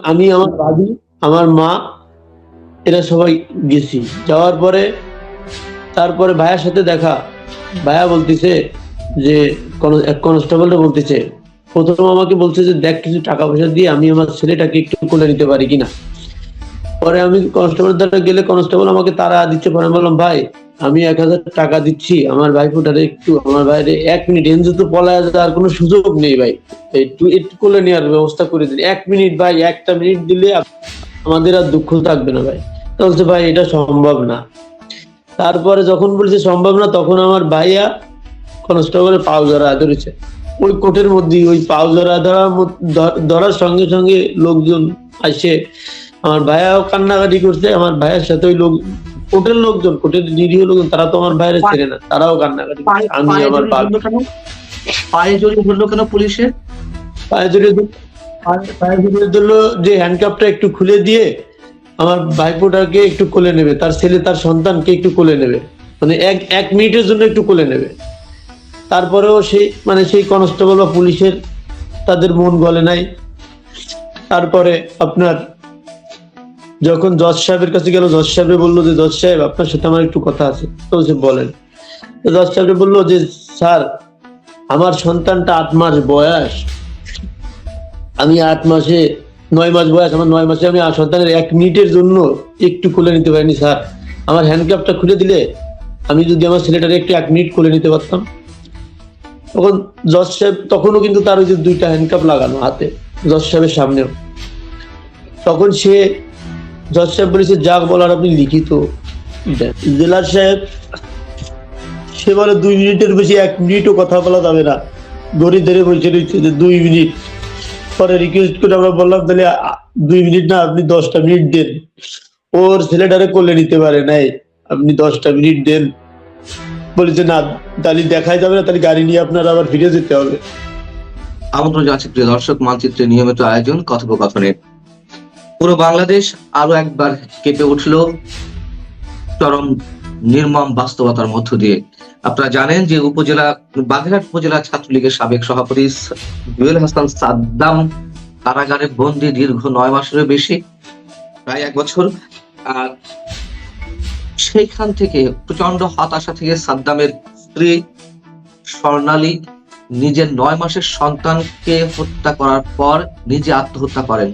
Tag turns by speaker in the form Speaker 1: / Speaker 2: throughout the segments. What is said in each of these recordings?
Speaker 1: আমি, আমার দাদি, আমার মা, এরা সবাই গেছি। যাওয়ার পরে তারপরে ভাইয়ার সাথে দেখা। ভাইয়া বলতেছে যে এক কনস্টেবলটা বলতেছে, প্রথম আমাকে বলছে যে দেখ কিছু টাকা পয়সা দিয়ে আমি আমার ছেলেটাকে একটু কোলে নিতে পারি কিনা। পরে আমি কনস্টেবলের দ্বারা গেলে কনস্টেবল আমাকে তাড়া দিচ্ছে। পরে আমি বললাম, ভাই আমি 1000 টাকা দিচ্ছি, আমার ভাইফোঁটারে একটু, আমার ভাইরে 1 মিনিট এনজো তো পলায় যাওয়ার কোনো সুযোগ নেই ভাই, একটু একটু কোলে নেওয়ার ব্যবস্থা করে দিন। 1 মিনিট ভাই, 1টা মিনিট দিলে আমাদের আর দুঃখ থাকবে না ভাই। তো বলছে ভাই এটা সম্ভব না। তারপরে যখন বলছে সম্ভব না, তখন আমার ভাইয়া কনস্টেবলের পাও ধরা ধরেছে। ওই কোর্টের মধ্যে ওই পাও ধরার সঙ্গে সঙ্গে লোকজন আসে, আমার ভাইয়াও কান্নাকাটি করছে। আমার ভাইয়ের সাথে ওই লোক, কোর্টের লোকজন, কোর্টের নিরীহ লোকজন, তারা তো আমার ভাইয়ের ছেড়ে না, তারাও কান্নাকাটি করছে। আমি আমার
Speaker 2: পায়ে জড়িয়ে ধরলো কেন পুলিশে?
Speaker 1: পায়ে জড়িয়ে ধরলো যে হ্যান্ডকাপটা একটু খুলে দিয়ে আমার ভাইপোটাকে একটু কোলে নেবে, তার ছেলে তার সন্তানকে একটু কোলে নেবে, মানে এক মিনিটের জন্য একটু কোলে নেবে। তারপরেও সেই কনস্টেবল বা পুলিশের তাদের মন গলে নাই। তারপরে আপনার যখন জজ সাহেবের কাছে গেল, জজ সাহেব বললো যে জজ সাহেব আপনার সাথে আমার একটু কথা আছে। তো সে বলেন। তো জজ সাহেব বললো যে স্যার আমার সন্তানটা 8 মাস বয়স, আমি 9 মাস বয়স, আমার 9 মাসে আমি সন্তানের 1 মিনিটের জন্য একটু কোলে নিতে পারিনি স্যার। আমার হ্যান্ডকাপটা খুলে দিলে আমি যদি আমার ছেলেটাকে একটু 1 মিনিট কোলে নিতে পারতাম। তখন জজ সাহেব, তখনও কিন্তু তার ওই যে 2টা হ্যান্ডকাপ লাগানো হাতে, জজ সাহেবের সামনেও। তখন জজ সাহেব বলেছে যা বলার আপনি লিখিত দেন। জেলার সাহেব সে বলে 2 মিনিটের বেশি 1 মিনিটও কথা বলা যাবে না। ঘড়ি ধরে বসে রয়েছে যে 2 মিনিট। পরে রিকোয়েস্ট করে আমরা বললাম তাহলে 2 মিনিট না, আপনি 10টা মিনিট দেন। ওর ছেলেটারে কোলে নিতে পারে নাই, আপনি 10টা মিনিট দেন। বলেছে না, তাহলে দেখাই যাবে না, তাহলে গাড়ি নিয়ে আপনার আবার ফিরে যেতে হবে।
Speaker 2: আমন্ত্রণ জানাচ্ছি প্রিয় দর্শক, মানচিত্রের নিয়মিত আয়োজন কথোপকথনের। পুরো বাংলাদেশ আরো একবার কেঁপে উঠল চরম নির্মম বাস্তবতার মধ্য দিয়ে। আপনারা জানেন যে বাগেরহাট উপজেলা ছাত্রলীগের সাবেক সভাপতি জুয়েল হাসান সাদ্দাম কারাগারে বন্দী দীর্ঘ 9 মাসেরও বেশি, প্রায় 1 বছর। আর সেইখান থেকে প্রচন্ড হতাশা থেকে সাদ্দামের স্ত্রী স্বর্ণালী নিজের 9 মাসের সন্তানকে হত্যা করার পর নিজে আত্মহত্যা করেন।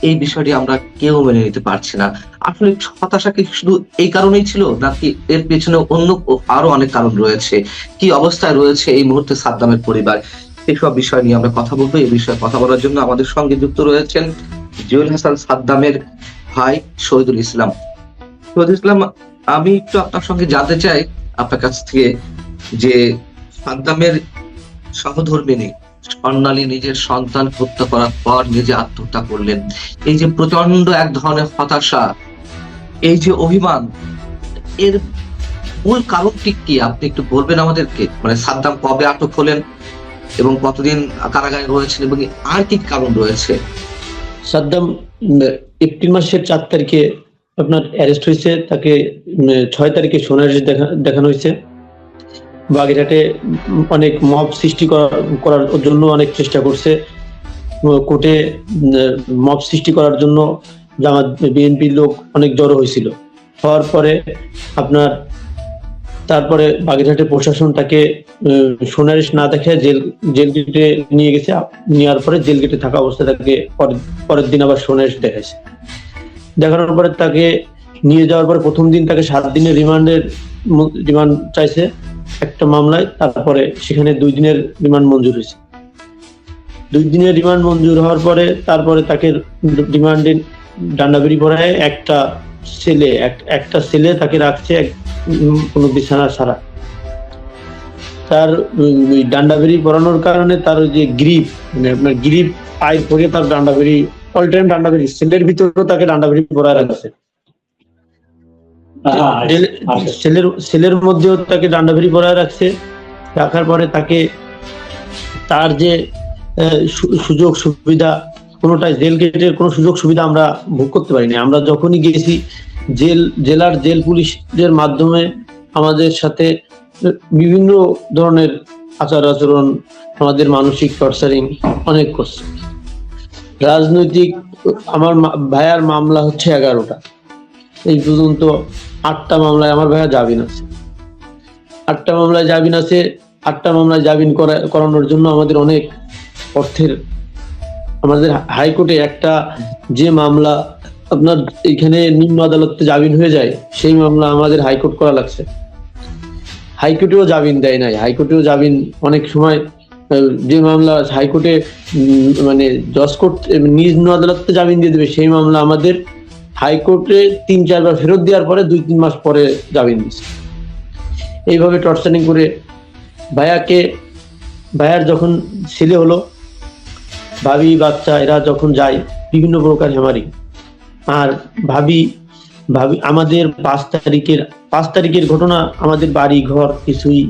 Speaker 2: এই বিষয়টি আমরা কেউ মেনে নিতে পারছি না। আসলে হতাশা কি শুধু এই কারণেই ছিল, নাকি এর পেছনে অন্য আরো অনেক কারণ রয়েছে? কি অবস্থায় রয়েছে এই মুহূর্তে সাদ্দামের পরিবার? এইসব বিষয় নিয়ে আমরা কথা বলবো। এই বিষয়ে কথা বলার জন্য আমাদের সঙ্গে যুক্ত রয়েছেন জুয়েল হাসান সাদ্দামের ভাই শহীদুল ইসলাম। শহীদুল ইসলাম, আমি একটু আপনার সঙ্গে জানতে চাই আপনার কাছ থেকে যে সাদ্দামের সহধর্মিণী স্বর্ণালী নিজের সন্তান হত্যা করার পর নিজে আত্মহত্যা করলেন, এই যে প্রচন্ড এক ধরনের হতাশা, এই যে অভিমান, এর মূল কারণটি কি আপনি একটু বলবেন আমাদেরকে? মানে সাদ্দাম কবে আটক হলেন এবং কতদিন কারাগারে রয়েছেন, এবং আর কি কারণ রয়েছে?
Speaker 1: সাদ্দাম এপ্রিল মাসের 4 তারিখে আপনার অ্যারেস্ট হয়েছে। তাকে 6 তারিখে সোনারগাঁয়ে দেখানো হয়েছে। বাগেরহাটে অনেক মব সৃষ্টি করার জন্য অনেক চেষ্টা করছে। কোর্টে মব সৃষ্টি করার জন্য জামাত বিএনপির লোক অনেক জড়ো হয়েছিল। হওয়ার পরে আপনার তারপরে বাগেরহাটের প্রশাসন তাকে সোনারিশ না দেখে জেল গেটে নিয়ে গেছে। নেওয়ার পরে জেল গেটে থাকা অবস্থায় তাকে পরের দিন আবার সোনারিশ দেখাইছে। দেখানোর পরে তাকে নিয়ে যাওয়ার পরে প্রথম দিন তাকে 7 দিনের রিমান্ড চাইছে একটা মামলায়। তারপরে সেখানে 2 দিনের রিমান্ড মঞ্জুর হয়েছে। 2 দিনের রিমান্ড মঞ্জুর হওয়ার পরে তারপরে তাকে রিমান্ডে ডান্ডাবেড়ি পড়ায় একটা ছেলে তাকে রাখছে কোনো বিছানা ছাড়া। তার ডান্ডাবেড়ি পরানোর কারণে তার যে গ্রিপ, মানে আপনার গ্রিপ পায়ে পড়ে তার ডান্ডাবেড়ি, অল টাইম ডান্ডাবেড়ি, সেলের ভিতরেও তাকে ডান্ডাবেড়ি পরায় রাখছে। সেলের মধ্যেও তাকে ডান্ডাবেড়ি পরায় রাখছে। রাখার পরে তাকে তার যে সুযোগ সুবিধা কোনোটাই, জেল গেটের কোনো সুযোগ সুবিধা আমরা ভোগ করতে পারিনি। আমরা যখনই গেছি জেলার জেল পুলিশের মাধ্যমে আমাদের সাথে বিভিন্ন ধরনের আচার আচরণ, আমাদের মানসিক টর্চারিং অনেক করছে। রাজনৈতিক আমার ভাইয়ার মামলা হচ্ছে 11টা। এই পর্যন্ত 8টা মামলায় আমার ভাইয়া জামিন আছে। 8টা মামলায় জামিন আছে। 8টা মামলায় জামিন করানোর জন্য আমাদের অনেক অর্থের, আমাদের হাইকোর্টে একটা যে মামলা আপনার এখানে নিম্ন আদালতে জামিন হয়ে যায়, সেই মামলা আমাদের হাইকোর্ট করা লাগছে। হাইকোর্টেও জামিন দেয় নাই। হাইকোর্টেও জামিন অনেক সময় যে মামলা হাইকোর্টে মানে জজ কোর্ট নিম্ন আদালতে জামিন দিয়ে দেবে, সেই মামলা আমাদের হাইকোর্টে 3-4 বার ফেরত দেওয়ার পরে 2-3 মাস পরে জামিন দিচ্ছে। এইভাবে টর্চারিং করে ভাইয়ার যখন ছেলে হলো, ভাবি বাচ্চা এরা যখন যায় বিভিন্ন প্রকার হেমারি, আর ভাবি আমাদের 5 তারিখের ঘটনা, আমাদের বাড়ি ঘর কিছুই,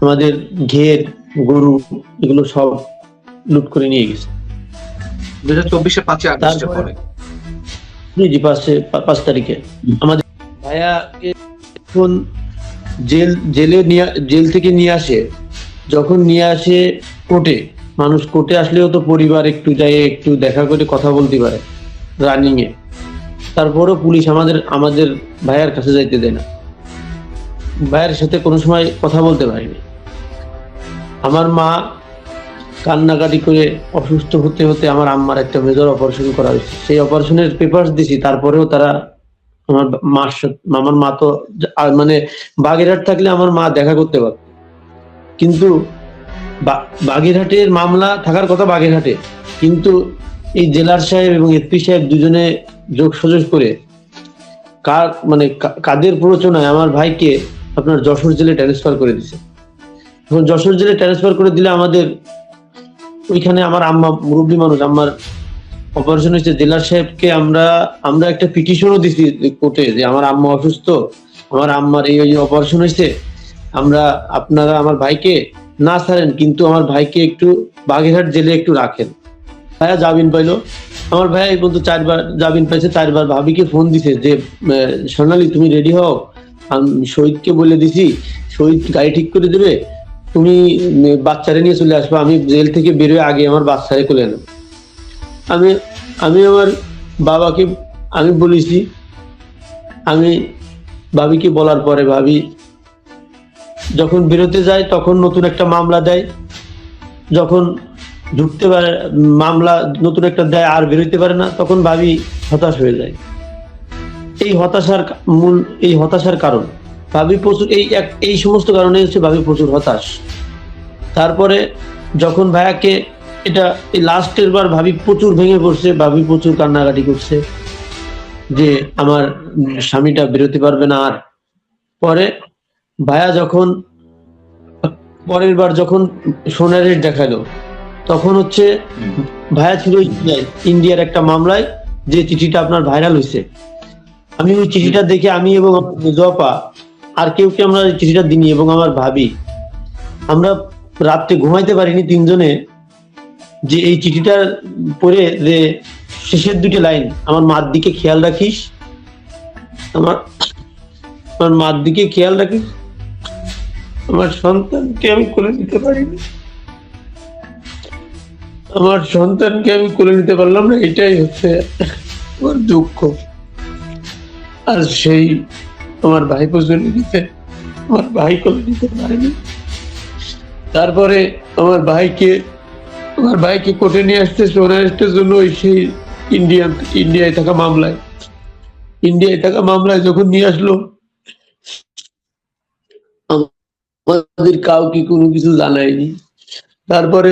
Speaker 1: আমাদের ঘের গরু এগুলো সব লুট করে নিয়ে গেছে
Speaker 2: 2024 5 আগস্টের পরে।
Speaker 1: জি 5 তারিখে আমাদের ভাইয়াকে এখন জেল থেকে নিয়ে আসে। যখন নিয়ে আসে কোর্টে, মানুষ কোর্টে আসলেও তো পরিবার একটু যায়, একটু দেখা করে কথা বলতে পারে রানিং এ, তারপরও পুলিশ আমাদের ভাইয়ার কাছে যাইতে দেয় না। ভাইয়ের সাথে কোনো সময় কথা বলতে পারিনি। আমার মা কান্নাকাটি করে অসুস্থ হতে হতে আমার আম্মার একটা মেজর অপারেশন করা হয়েছে। সেই অপারেশনের পেপার দিছি, তারপরেও তারা আমার মা তো মানে বাগেরহাট থাকলে আমার মা দেখা করতে পারত, কিন্তু বাগেরহাটের মামলা থাকার কথা বাগেরহাটে, কিন্তু এই জেলার সাহেব এবং এসপি সাহেব দুজনে যোগ সজোগ করে কাদের প্ররোচনায় আমার ভাইকে আপনার যশোর জেলে ট্রান্সফার করে দিছে। এখন যশোর জেলে ট্রান্সফার করে দিলে আমাদের ওইখানে আমার আম্মা মুরব্বী মানুষ, আমার অপারেশন হয়েছে, জেলার সাহেবকে আমরা একটা পিটিশনও দিছি কোর্টে যে আমার আম্মা অসুস্থ, আমার আম্মার এই অপারেশন হয়েছে, আপনারা আমার ভাইকে না ছাড়েন, কিন্তু আমার ভাইকে একটু বাগেরহাট জেলে একটু রাখেন। ভাইয়া জামিন পাইলো। আমার ভাইয়া এই পর্যন্ত 4 বার জামিন পাইছে। 4 বার ভাবিকে ফোন দিছে যে সোনালী তুমি রেডি হও, আমি শহীদকে বলে দিছি, শহীদ গাড়ি ঠিক করে দেবে, তুমি বাচ্চারে নিয়ে চলে আসবে, আমি জেল থেকে বেরোয় আগে আমার বাচ্চারে কোলে নেব। আমি আমার বাবাকে আমি বলেছি, আমি ভাবিকে বলার পরে ভাবি যখন বেরোতে যায় তখন নতুন একটা মামলা দেয়, যখন ঢুকতে পারে মামলা নতুন একটা দেয় আর বেরোতে পারে না, তখন ভাবি হতাশ হয়ে যায়। এই হতাশার কারণ ভাবি প্রচুর, এই সমস্ত কারণে হচ্ছে ভাবি প্রচুর হতাশ। তারপরে যখন ভাইয়াকে এটা এই লাস্টের বার ভাবি প্রচুর ভেঙে পড়ছে, ভাবি প্রচুর কান্নাকাটি করছে যে আমার স্বামীটা বেরোতে পারবে না। আর পরে ভাইয়া যখন পরের বার যখন সোনারের দেখালো, তখন হচ্ছে ভাইয়া ছিল ইন্ডিয়ার একটা মামলায়, যে চিঠিটা আপনার ভাইরাল হয়েছে। আমি ওই চিঠিটা দেখে আমি এবং আমার মেজপা আর কেউ আমরা চিঠিটা দিনি, এবং আমার ভাবি আমরা রাত্রে ঘুমাইতে পারিনি তিনজনে, যে এই চিঠিটা পড়ে যে শেষের 2টা লাইন, আমার মার দিকে খেয়াল রাখিস, আমার মার দিকে খেয়াল রাখিস, আমার সন্তানকে আমি কোলে নিতে পারিনি, আমার সন্তানকে আমি কোলে নিতে পারলাম না, এটাই হচ্ছে আমার দুঃখ। আর সেই আমার ভাই পর্যন্ত নিতে, আমার ভাই কোলে নিতে পারেনি। তারপরে আমার ভাইকে কোর্টে নিয়ে আসতে সোনারেস্টের জন্য সেই ইন্ডিয়ায় থাকা মামলায় যখন নিয়ে আসলো, আমাদের কাউকে কোনো কিছু জানায়নি। তারপরে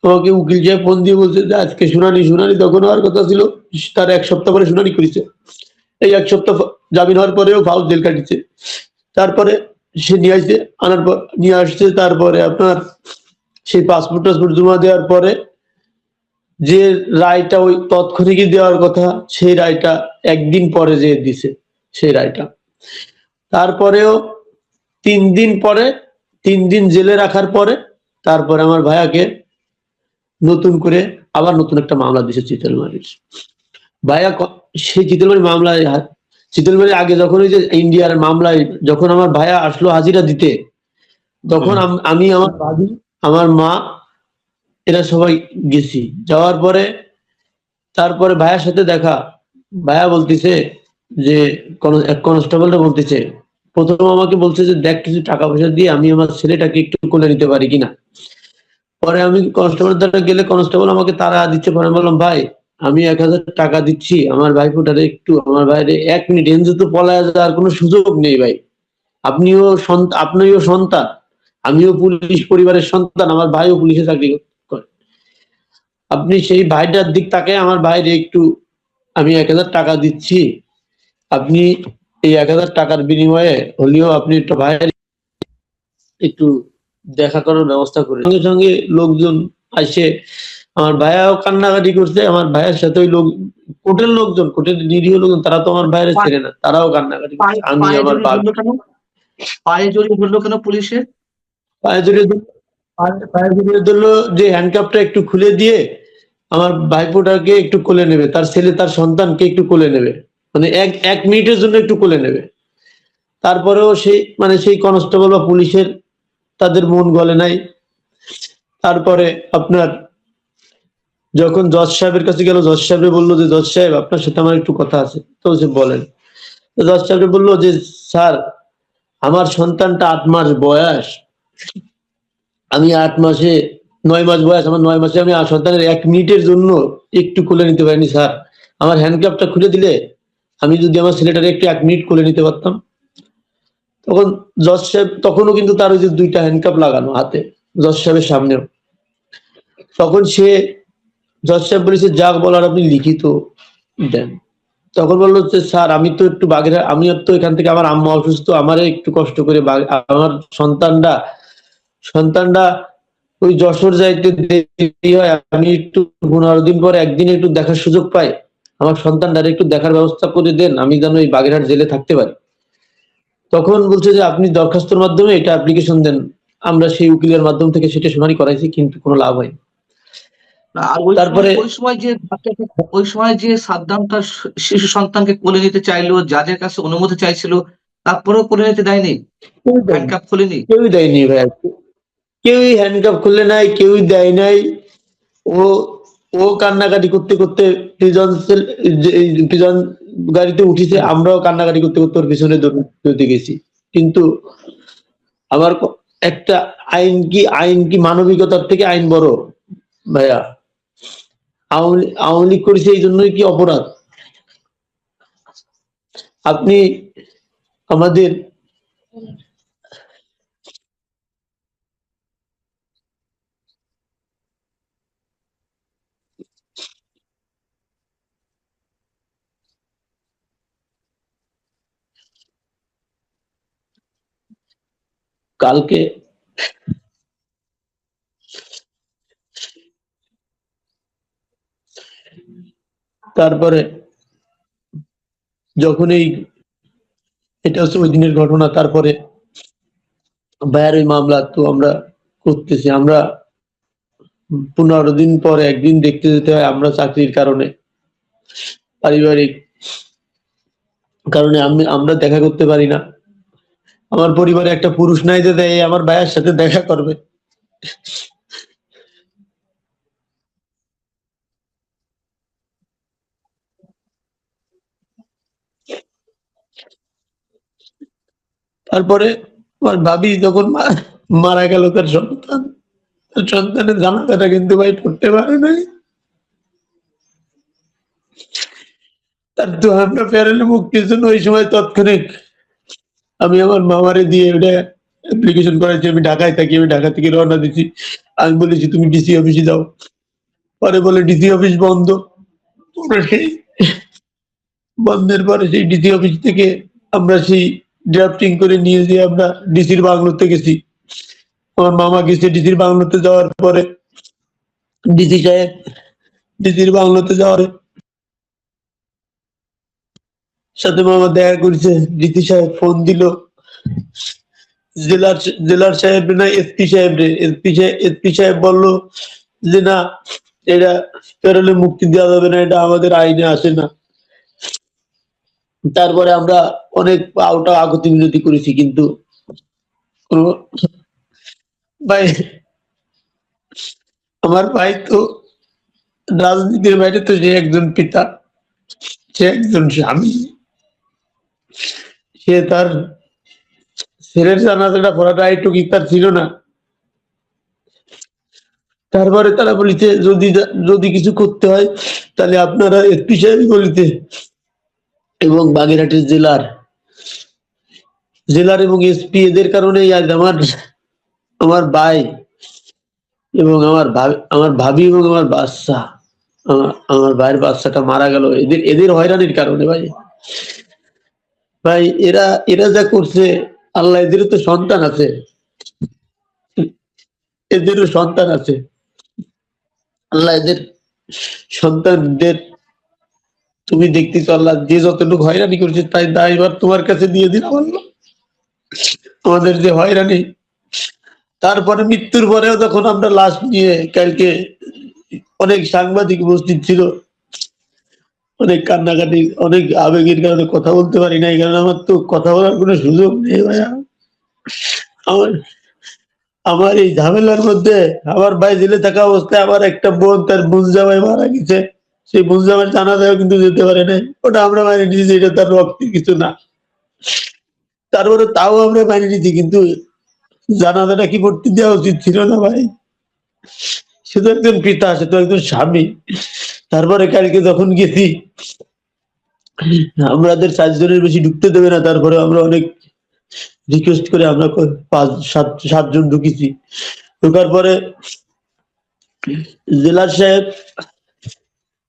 Speaker 1: আমাকে উকিল সাহেব ফোন দিয়ে বলছে যে আজকে শুনানি, তখন হওয়ার কথা ছিল তার 1 সপ্তাহ পরে শুনানি করেছে। এই 1 সপ্তাহ জামিন হওয়ার পরেও ফাউল জেল কাটিছে। তারপরে সে নিয়ে আসছে, তারপরে আপনার সেই পাসপোর্ট জমা দেওয়ার পরে যে রায়টা ওই তৎক্ষণিকই দেওয়ার কথা, সেই রায়টা একদিন পরে যে দিছে সেই রায়টা। তারপরেও 3 দিন জেলে রাখার পরে তারপরে আমার ভাইয়াকে নতুন করে আবার নতুন একটা মামলা দিছে চিতলমারির। ভাইয়া সেই চিতলমারি আগে যখন ওই যে ইন্ডিয়ার মামলায় যখন আমার ভাইয়া আসলো হাজিরা দিতে, তখন আমি, আমার ভাবি, আমার মা, এরা সবাই গেছি। যাওয়ার পরে তারপরে ভাইয়ার সাথে দেখা, ভাইয়া বলতেছে যে এক কনস্টেবলটা বলতেছে, প্রথম আমাকে বলছে যে দেখ কিছু টাকা পয়সা দিয়ে আমি আমার ছেলেটাকে একটু কোলে নিতে পারি কিনা। পরে আমি কনস্টেবলের দ্বারা গেলে কনস্টেবল আমাকে তাড়া দিচ্ছে। পরে আমি বললাম, ভাই আমি 1000 টাকা দিচ্ছি, আমার ভাইফোঁটারে একটু, আমার ভাইরে 1 মিনিট এনজে তো পলায় যাওয়ার কোনো সুযোগ নেই ভাই। আপনিও সন্তান, আমিও পুলিশ পরিবারের সন্তান, আমার ভাইও পুলিশে চাকরি করে। আপনি সেই ভাইটার দিক তাকায় আমার ভাইরে একটু, আমি 1000 টাকা দিচ্ছি, আপনি এই 1000 টাকার বিনিময়ে হলেও আপনি একটু ভাইয়ের একটু দেখা করার ব্যবস্থা করে। সঙ্গে সঙ্গে লোকজন আসে, আমার ভাইয়াও কান্নাকাটি করছে, আমার ভাইয়ের সাথে ওই লোক, কোর্টের লোকজন, কোর্টের নিরীহ লোকজন, তারা তো আমার ভাইয়ের ছেড়ে না, তারাও কান্নাকাটি করছে। আমি
Speaker 2: পায়ে
Speaker 1: আমার
Speaker 2: জড়িয়ে ধরলো কেন? পায়ে জড়িয়ে ধরলো কেন পুলিশে?
Speaker 1: পায়ে জড়িয়ে পায়ে জড়িয়ে ধরলো যে হ্যান্ডকাপটা একটু খুলে দিয়ে আমার ভাইপোটাকে একটু কোলে নেবে, তার ছেলে তার সন্তানকে একটু কোলে নেবে, মানে এক মিনিটের জন্য একটু কোলে নেবে। তারপরেও সেই কনস্টেবল বা পুলিশের তাদের মন গলে নাই। তারপরে আপনার যখন জজ সাহেবের কাছে গেল, জজ সাহেব বললো যে জজ সাহেব আপনার সাথে আমার একটু কথা আছে। তো সে বলেন। তো জজ সাহেব বললো যে স্যার আমার সন্তানটা 8 মাস বয়স, আমি 9 মাস বয়স, আমার 9 মাসে আমি সন্তানের 1 মিনিটের জন্য একটু কোলে নিতে পারিনি স্যার। আমার হ্যান্ডকাপটা খুলে দিলে আমি যদি আমার ছেলেটাকে একটু 1 মিনিট কোলে নিতে পারতাম। তখন জজ সাহেব, তখনও কিন্তু তার ওই যে 2টা হ্যান্ডকাপ লাগানো হাতে, জজ সাহেবের সামনেও। তখন জজ সাহেব বলেছে যা বলার আপনি লিখিত দেন। তখন বললো যে স্যার আমি তো একটু আমি তো এখান থেকে, আমার আম্মা অসুস্থ, আমারে একটু কষ্ট করে আমার সন্তানটা ওই যশোর যাইতে দেরি হয়, আমি একটু 15 দিন পরে একদিন একটু দেখার সুযোগ পাই, আমার সন্তানটার একটু দেখার ব্যবস্থা করে দেন, আমি যেন এই বাগেরহাট জেলে থাকতে পারি। তখন বলছে যে আপনি দরখাস্তর মাধ্যমে এটা অ্যাপ্লিকেশন দেন। আমরা সেই উকিলের মাধ্যম থেকে সেটা শুনানি করাইছি, কিন্তু কোনো লাভ হয়নি।
Speaker 2: আর
Speaker 1: তারপরে
Speaker 2: ওই সময় যে সাদ্দাম তার শিশু সন্তানকে কোলে নিতে চাইলো, জাজের কাছে অনুমতি চাইছিল, তারপরেও কোলে নিতে দেয়নি, হ্যান্ডকাপ খুলেনি।
Speaker 1: কেউই দেয়নি ভাই, কেউই হ্যান্ডকাপ খুলে নাই, কেউই দেয় নাই। ও ও কান্নাকাটি করতে করতে প্রিজন গাড়িতে উঠেছে, আমরাও কান্নাকাটি করতে করতে ওর পিছনে দৌড়তে গেছি। কিন্তু আবার একটা আইন কি মানবিকতার থেকে আইন বড় ভাইয়া? আওয়ামী লীগ করেছে এই জন্যই কি অপরাধ? আপনি আমাদের কালকে তারপরে যখন এটা হচ্ছে ওই দিনের ঘটনা, তারপরে ভাইয়ের ওই মামলা তো আমরা করতেছি, আমরা 15 দিন পরে একদিন দেখতে যেতে হয়, আমরা চাকরির কারণে, পারিবারিক কারণে আমরা দেখা করতে পারি না। আমার পরিবারে একটা পুরুষ নাই যে দেয় আমার ভাইয়ের সাথে দেখা করবে। তারপরে আমার ভাবি যখন মারা গেল, তার সন্তানের জানাজাটা কিন্তু ভাই পড়তে পারে নাই। তার তো আমরা ফেরালে মুক্তির জন্য ওই সময় তৎক্ষণিক আমি আমার মামারে দিয়ে ওটা অ্যাপ্লিকেশন করেছি। আমি ঢাকায় থাকি, আমি ঢাকা থেকে রওনা দিচ্ছি। আমি বলেছি তুমি ডিসি অফিসে যাও। পরে বলে ডিসি অফিস বন্ধ। আমরা সেই বন্ধের পরে সেই ডিসি অফিস থেকে আমরা সেই ড্রাফটিং করে নিয়ে যেয়ে আমরা ডিসির বাংলোতে গেছি। আমার মামা গেছে ডিসির বাংলোতে, যাওয়ার পরে ডিসি সাহেব ডিসির বাংলোতে যাওয়ার সাথে মামা দেখা করছে। ডিসি সাহেব ফোন দিল জেলার সাহেব না এসপি সাহেব রে, এসপি সাহেব বললো যে না, এটা পেরোলে মুক্তি দেওয়া যাবে না, এটা আমাদের আইনে আসে না। তারপরে আমরা অনেক আউটা আগতি মিনতি করেছি, কিন্তু ভাই আমার ভাই তো রাজনীতির বাইরে তো সে একজন পিতা, সে একজন স্বামী, সে তার ছেলের জানাজাটা পড়াটা এইটুকু তার ছিল না। তারপরে তারা বলিতে যদি কিছু করতে হয় তাহলে আপনারা এসপি সাহেব বলিতে এবং বাগেরহাটের জেলার এবং এসপি এদের কারণেই আজ আমার ভাই এবং আমার ভাবি এবং আমার বাচ্চা, আমার ভাইয়ের বাচ্চাটা মারা গেল এদের হয়রানির কারণে। ভাই ভাই এরা এরা যা করছে, আল্লাহ এদেরও তো সন্তান আছে, এদেরও সন্তান আছে, আল্লাহ এদের সন্তানদের তুমি দেখতেছো, আল্লাহ যে যতটুকু হয়রানি করছে তাই দায়ভার তোমার কাছে দিয়ে দিলাম আল্লাহ। আমাদের যে হয়রানি, তারপরে মৃত্যুর পরেও যখন আমরা লাশ নিয়ে কালকে অনেক সাংবাদিক উপস্থিত ছিল, অনেক কান্নাকাটি, অনেক আবেগের কারণে কথা বলতে পারি না, এই কারণে আমার তো কথা বলার কোনো সুযোগ নেই ভাইয়া। আমার আমার এই ঝামেলার মধ্যে আমার ভাই জেলে থাকা অবস্থায় আমার একটা বোন, তার বোন জামাই মারা গেছে, সেই বোন জামাই জানাজাও কিন্তু যেতে পারে নাই, ওটা আমরা মানি নিয়েছি, এটা তার রক্তের কিছু না, তারপরে তাও আমরা মানি নিয়েছি, কিন্তু জানাজাটা কি পড়তে দেওয়া উচিত ছিল না ভাই? সে তো একজন পিতা, সে তো একজন স্বামী। তারপরে কালকে যখন গেছি, আমাদের 4 জনের বেশি ঢুকতে দেবে না, তারপরে আমরা অনেক রিকোয়েস্ট করে আমরা 5-7 জন ঢুকেছি। ঢোকার পরে জেলার সাহেব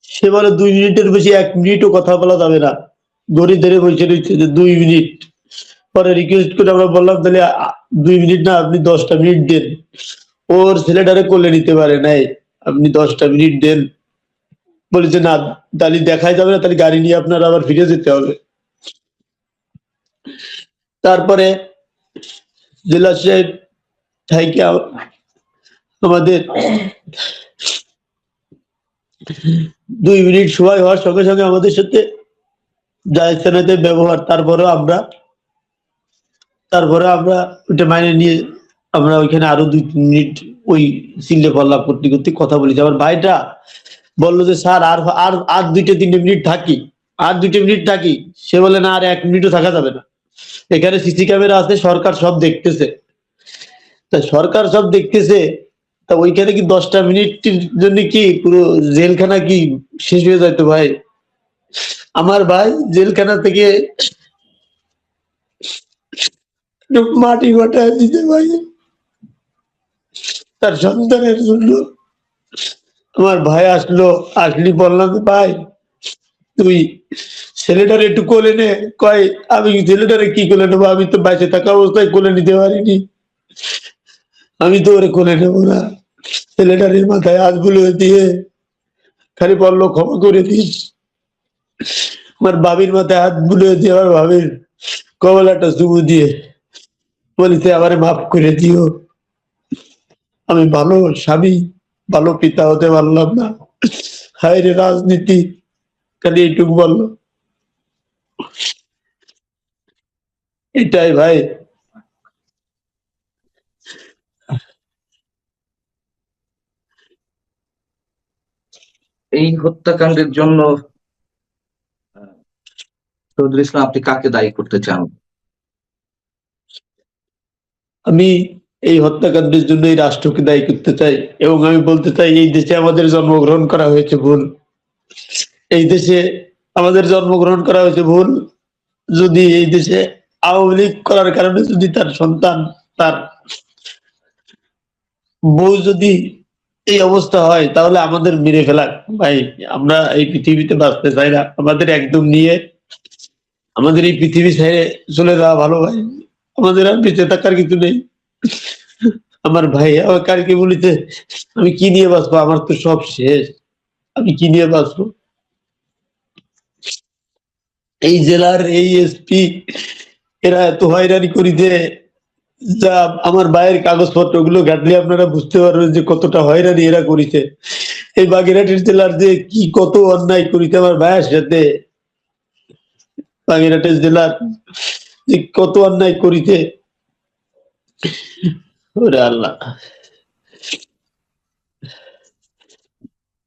Speaker 1: সে বলে 2 মিনিটের বেশি 1 মিনিটও কথা বলা যাবে না, গড়ি ধরে বসে রয়েছে যে 2 মিনিট। পরে রিকোয়েস্ট করে আমরা বললাম তাহলে 2 মিনিট না, আপনি 10টা মিনিট দেন। ওর ছেলেটারে কোলে নিতে পারে নাই, আপনি 10টা মিনিট দেন। বলেছে না, তাহলে দেখাই যাবে না, তাহলে গাড়ি নিয়ে আপনার আবার ফিরে যেতে হবে। তারপরে জেলা সাহেব থাইকে আমাদের 2 মিনিট সময় হওয়ার সঙ্গে সঙ্গে আমাদের সাথে জায়স্থানাতে ব্যবহার, তারপরে আমরা ওইটা মাইনে নিয়ে আমরা ওইখানে আরো 2-3 মিনিট ওই সিলে পল্লাপ করতে করতে কথা বলেছি। আমার ভাইটা বললো যে স্যার আর আর আর 2-3 মিনিট থাকি, আর 2 মিনিট থাকি। সে বলে না, আর 1 মিনিটও থাকা যাবে না, এখানে সিসি ক্যামেরা আছে, সরকার সব দেখতেছে। তা সরকার সব দেখতেছে, তা ওইখানে কি 10টা মিনিটের জন্য কি পুরো জেলখানা কি শেষ হয়ে যাইতো ভাই? আমার ভাই জেলখানা থেকে মাটি গোটায় দিতে ভাই তার সন্তানের জন্য। আমার ভাই আসলি বললাম, ভাই তুই ছেলেটারে একটু কোলে নে। কয় আমি ছেলেটারে কি কোলে নেবো, আমি তো বাইসে থাকা অবস্থায় কোলে নিতে পারিনি, আমি তো ওরে কোলে নেবো না। ছেলেটারে মাথায় হাত বুলিয়ে দিয়ে খালি বললো ক্ষমা করে দিস। আমার ভাবির মাথায় হাত বুলিয়ে দিয়ে আমার ভাবির কমলাটা চুমু দিয়ে বলিতে আমারে মাফ করে দিও, আমি ভালো স্বামী ভালো পিতা হতে পারলাম না। হায় রে রাজনীতি, খালি এইটুকু বললো। এটাই ভাই।
Speaker 2: এই হত্যাকাণ্ডের জন্য শহীদুল ইসলাম, আপনি কাকে দায়ী করতে চান?
Speaker 1: আমি এই হত্যাকাণ্ডের জন্য এই রাষ্ট্রকে দায়ী করতে চাই, এবং আমি বলতে চাই এই দেশে আমাদের জন্মগ্রহণ করা হয়েছে ভুল, এই দেশে আমাদের জন্মগ্রহণ করা হয়েছে ভুল। যদি এই দেশে আওয়ামী লীগ করার কারণে যদি তার সন্তান, তার বউ যদি এই অবস্থা হয়, তাহলে আমাদের মেরে ফেলা ভাই। আমরা এই পৃথিবীতে বাঁচতে চাই না, আমাদের একদম নিয়ে আমাদের এই পৃথিবী ছেড়ে চলে যাওয়া ভালো ভাই, আমাদের আর বেঁচে থাকার কিছু নেই। আমার ভাই আমার কালকে বলিতে, আমি কি নিয়ে বাঁচবো, আমার তো সব শেষ, আমি কি নিয়ে বাঁচবো? এই জেলার এই এসপি এরা এত হয়রানি করিতে, যা আমার ভাইয়ের কাগজপত্র গুলো ঘাটলে আপনারা বুঝতে পারবেন যে কতটা হয়রানি এরা করিতে। এই বাগেরহাটের জেলার যে কি কত অন্যায় করিতে আমার ভাইয়ের সাথে, বাগেরহাটের জেলার যে কত অন্যায় করিতে, ওরে আল্লাহ।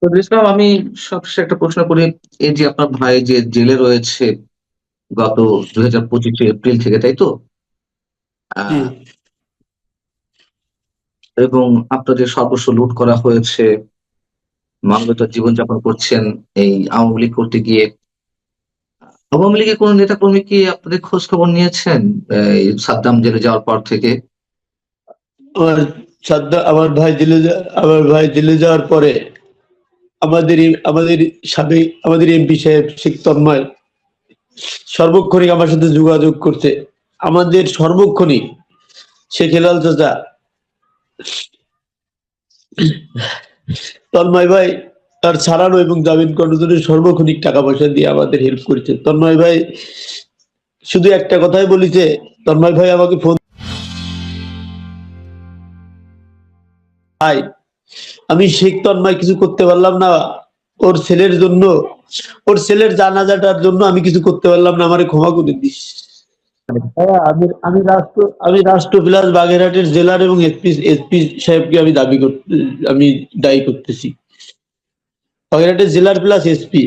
Speaker 2: শহীদুল ইসলাম, আমি সবশেষে একটা প্রশ্ন করি। এই যে আপনার ভাই যে জেলে রয়েছে গত 2025 এপ্রিল থেকে, তাই তো?
Speaker 1: জি।
Speaker 2: আহ, এবং আপনাদের সর্বস্ব লুট করা হয়েছে, মানবতার জীবনযাপন করছেন এই আওয়ামী লীগ করতে গিয়ে। আওয়ামী লীগের কোন নেতা কর্মী কি আপনাদের খোঁজ খবর নিয়েছেন এই সাদ্দাম জেলে যাওয়ার পর থেকে?
Speaker 1: আমার আমার ভাই জেলে যাওয়ার পরে আমাদের সাবেক আমাদের এমপি সাহেব শেখ তন্ময় সর্বক্ষণিক আমার সাথে যোগাযোগ করছে। আমাদের সর্বক্ষণিক শেখ হেলাল চাচা তন্ময় ভাই তার ছাড়ানো এবং জামিন করানোর জন্য সর্বক্ষণিক টাকা পয়সা দিয়ে আমাদের হেল্প করেছে। তন্ময় ভাই শুধু একটা কথাই বলেছে, তন্ময় ভাই আমাকে ফোন, ভাই আমি শেখ তন্ময় কিছু করতে পারলাম না, ওর ছেলের জন্য, ওর ছেলের জানাজাটার জন্য আমি কিছু করতে পারলাম না, আমারে ক্ষমা করে দিস। হ্যাঁ, আমি রাষ্ট্র বিলাস বাগেরহাটের জেলার এবং এসপি সাহেবকে আমি দায়ী করতেছি। বাগেরহাটের জেলার প্লাস এসপি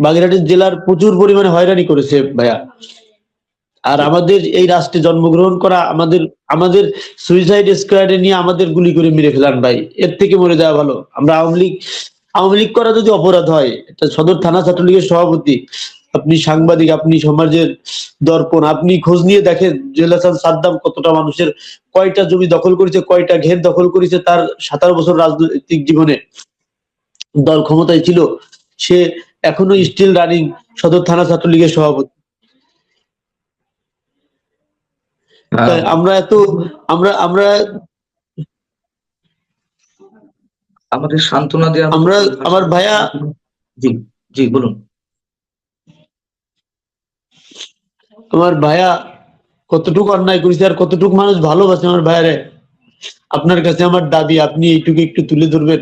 Speaker 1: বাগেরহাটের জেলার প্রচুর পরিমাণে হয়রানি করেছে ভাইয়া। আর আমাদের এই রাষ্ট্রে জন্মগ্রহণ করা, আমাদের সুইসাইড স্কোয়াডে নিয়ে আমাদের গুলি করে মেরে ফেলান ভাই, এর থেকে মরে যাওয়া ভালো। আমরা আওয়ামী লীগ করা যদি অপরাধ হয়, এটা সদর থানা ছাত্রলীগের সভাপতি, আপনি সাংবাদিক, আপনি সমাজের দর্পণ, আপনি খোঁজ নিয়ে দেখেন জুয়েল হাসান সাদ্দাম কতটা মানুষের কয়টা জমি দখল করেছে, কয়টা ঘের দখল করেছে। তার 17 বছর রাজনৈতিক জীবনে দল ক্ষমতায় ছিল, সে এখনো স্টিল রানিং সদর থানা ছাত্রলীগের সভাপতি।
Speaker 2: আহ,
Speaker 1: তাই আমরা এত আমরা আমরা
Speaker 2: আমাদের সান্ত্বনা দেওয়ার মতো
Speaker 1: আমরা
Speaker 2: কোনো ভাষা
Speaker 1: আমার ভাইয়া
Speaker 2: জি, জি বলুন।
Speaker 1: আমার ভাইয়া কতটুকু অন্যায় করেছে আর কতটুকু মানুষ ভালোবাসে আমার ভাইয়ারে, আপনার কাছে আমার দাবি আপনি এইটুকু একটু তুলে ধরবেন,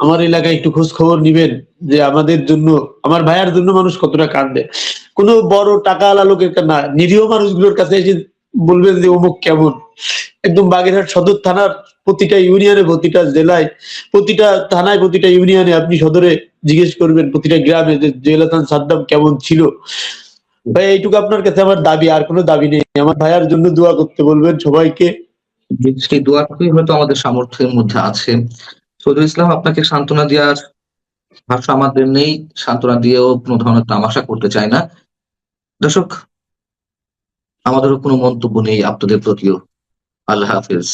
Speaker 1: আমার এলাকায় একটু খোঁজ খবর নিবেন যে আমাদের জন্য, আমার ভাইয়ার জন্য মানুষ কতটা কাঁদবে। কোনো বড় টাকাওয়ালা লোকের না, নিরীহ মানুষগুলোর কাছে এসে বলবেন যে অমুক কেমন। একদম বাগেরহাট সদর থানার প্রতিটা ইউনিয়নে, প্রতিটা জেলায়, প্রতিটা থানায়, প্রতিটা ইউনিয়নে, আপনি সদরে জিজ্ঞেস করবেন, প্রতিটা গ্রামে, যে জুয়েল হাসান সাদ্দাম কেমন ছিল। ভাই এইটুকু আপনার কাছে আমার দাবি, আর কোনো দাবি নেই। আমার ভাইয়ার জন্য দোয়া করতে বলবেন সবাইকে।
Speaker 2: সেই দোয়াটুকুই হয়তো আমাদের সামর্থ্যের মধ্যে আছে। শহীদুল ইসলাম, আপনাকে সান্ত্বনা দেওয়ার ভাষা আমাদের নেই, সান্ত্বনা দিয়েও কোনো ধরনের তামাশা করতে চাই না। দর্শক, আমাদেরও কোনো মন্তব্য নেই আপনাদের প্রতিও। আল্লাহ হাফেজ।